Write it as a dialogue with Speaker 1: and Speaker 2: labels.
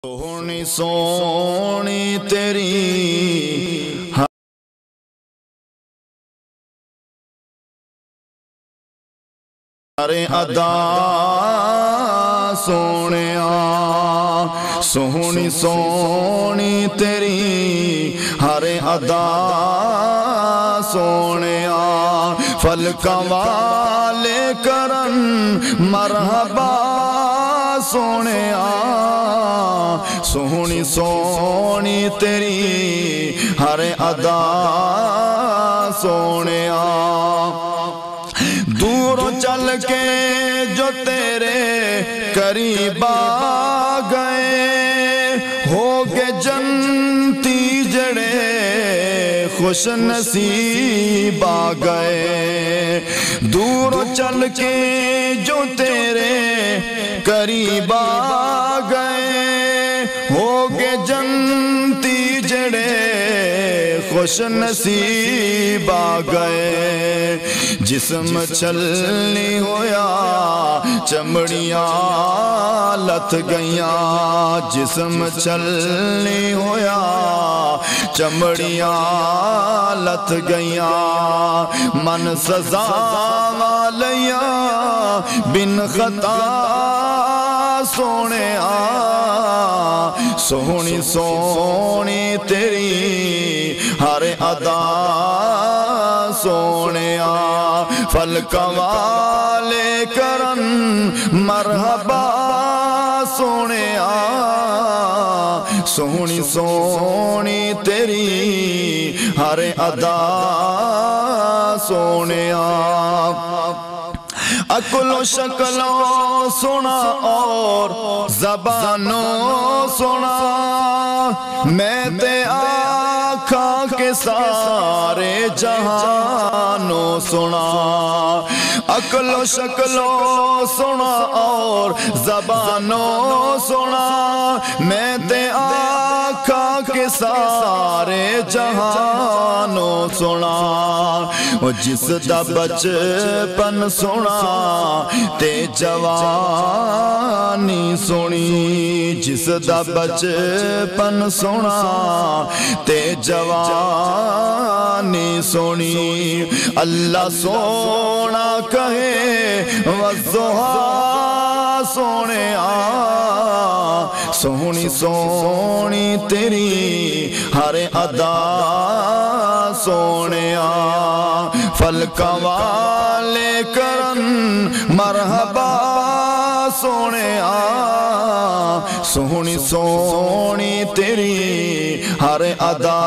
Speaker 1: سونی سونی تیری ہر ادا سونیا، سونی سونی تیری ہر ادا سونیا، فلکاں والے کرن مرحبا سونیا، سونی سونی تیری ہر ادا سونیا، دوروں چل کے جو تیرے قریب آ گئے، ہوگے جنتی جڑے خوش نصیب آ گئے، دوروں چل کے جو تیرے قریب آ گئے، ہوگے جنتی جڑے خوش نصیب آ گئے، جسم چھلنی ہویا چمڑیاں لتھ گئیاں، جسم چھلنی ہویا چمڑیاں لتھ گئیاں، من سزا والیاں بن خطا سونیا، سونی سونی تیری ہر ادا سونیا، فلکاں والے کرن مرحبا سونیا، سونی سونی تیری ہر ادا سونیا، عقل و شکلوں سنا اور زبانوں سنا، میں تے آنکھاں کے سارے جہانوں سنا، عقل و شکلوں سنا اور زبانوں سنا، میں تے آنکھاں کے سارے جہانوں سنا، جس دا بچپن سنا تے جوانی سنی، جس دا بچپن سنا تے جوانی سنی، اللہ سونا کہے والضحیٰ سونیا، سونی سونی تیری ہر ادا سونیا، فلکاں والے کرن مرحبا سونیا، سونی سونی تیری ہر ادا